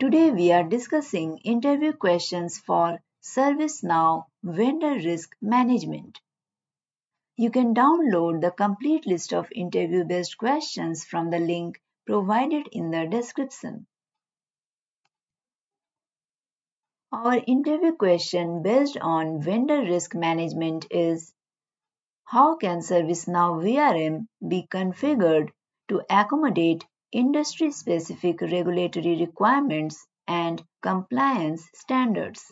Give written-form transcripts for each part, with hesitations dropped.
Today we are discussing interview questions for ServiceNow Vendor Risk Management. You can download the complete list of interview-based questions from the link provided in the description. Our interview question based on vendor risk management is: how can ServiceNow VRM be configured to accommodate industry-specific regulatory requirements and compliance standards?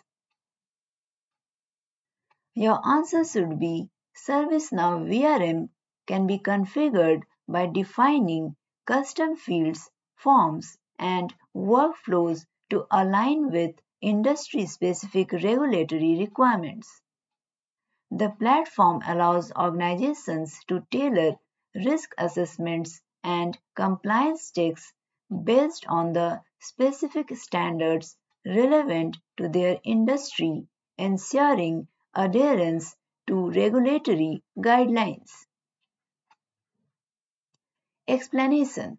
Your answer should be: ServiceNow VRM can be configured by defining custom fields, forms, and workflows to align with industry-specific regulatory requirements. The platform allows organizations to tailor risk assessments and compliance checks based on the specific standards relevant to their industry, ensuring adherence to regulatory guidelines. Explanation: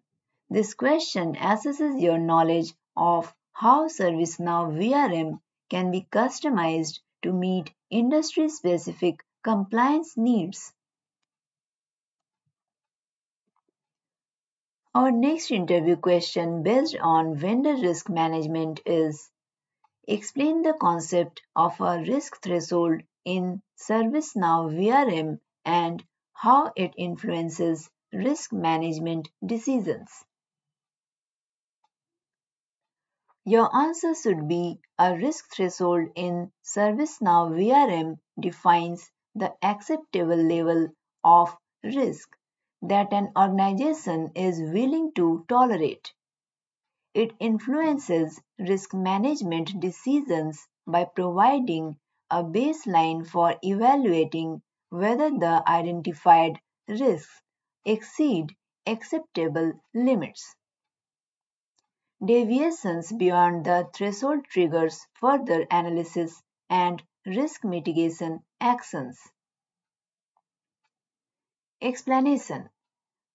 this question assesses your knowledge of how ServiceNow VRM can be customized to meet industry-specific compliance needs. Our next interview question based on vendor risk management is: explain the concept of a risk threshold in ServiceNow VRM and how it influences risk management decisions. Your answer should be: a risk threshold in ServiceNow VRM defines the acceptable level of risk that an organization is willing to tolerate. It influences risk management decisions by providing a baseline for evaluating whether the identified risks exceed acceptable limits. Deviations beyond the threshold triggers further analysis and risk mitigation actions. Explanation: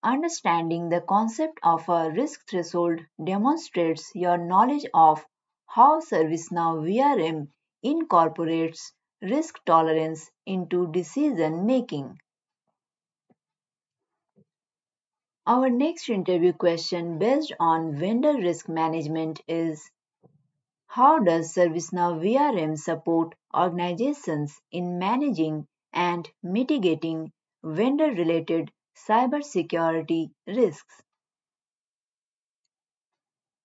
understanding the concept of a risk threshold demonstrates your knowledge of how ServiceNow VRM incorporates risk tolerance into decision making. Our next interview question based on vendor risk management is: how does ServiceNow VRM support organizations in managing and mitigating vendor-related cybersecurity risks?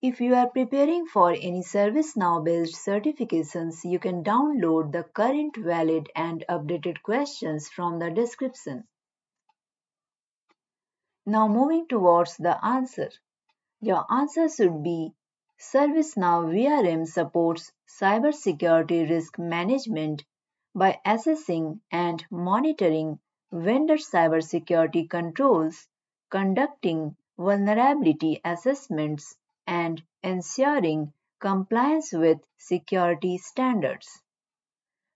If you are preparing for any ServiceNow-based certifications, you can download the current, valid, and updated questions from the description. Now moving towards the answer. Your answer should be: ServiceNow VRM supports cybersecurity risk management by assessing and monitoring vendor cybersecurity controls, conducting vulnerability assessments, and ensuring compliance with security standards.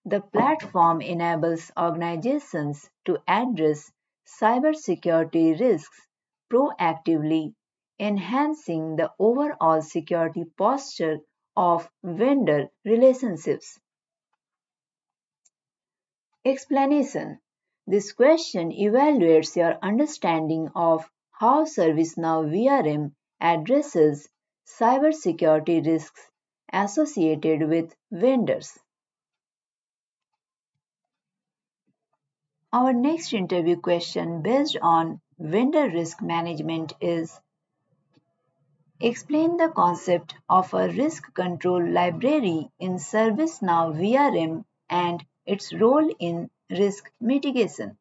The platform enables organizations to address cybersecurity risks proactively, enhancing the overall security posture of vendor relationships. Explanation: this question evaluates your understanding of how ServiceNow VRM addresses cybersecurity risks associated with vendors. Our next interview question based on vendor risk management is: explain the concept of a risk control library in ServiceNow VRM and its role in risk mitigation.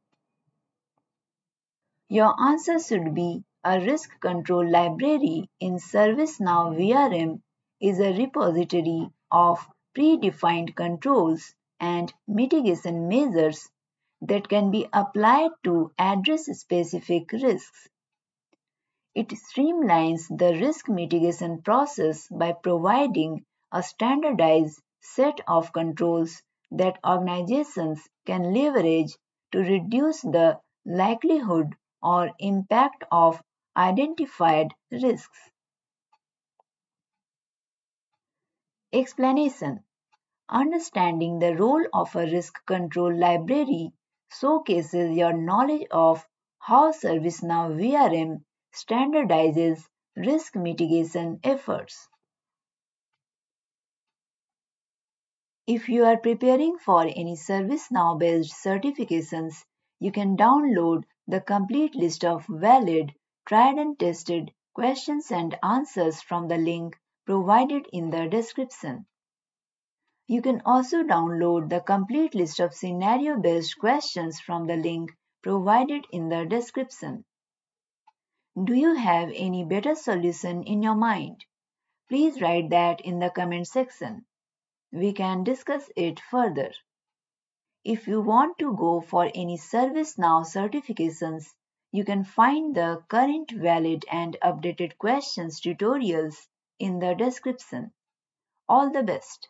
Your answer should be: a risk control library in ServiceNow VRM is a repository of predefined controls and mitigation measures that can be applied to address specific risks. It streamlines the risk mitigation process by providing a standardized set of controls that organizations can leverage to reduce the likelihood or impact of identified risks. Explanation: understanding the role of a risk control library showcases your knowledge of how ServiceNow VRM standardizes risk mitigation efforts. If you are preparing for any ServiceNow-based certifications, you can download the complete list of valid, tried and tested questions and answers from the link provided in the description. You can also download the complete list of scenario-based questions from the link provided in the description. Do you have any better solution in your mind? Please write that in the comment section. We can discuss it further. If you want to go for any ServiceNow certifications, you can find the current valid and updated questions tutorials in the description. All the best.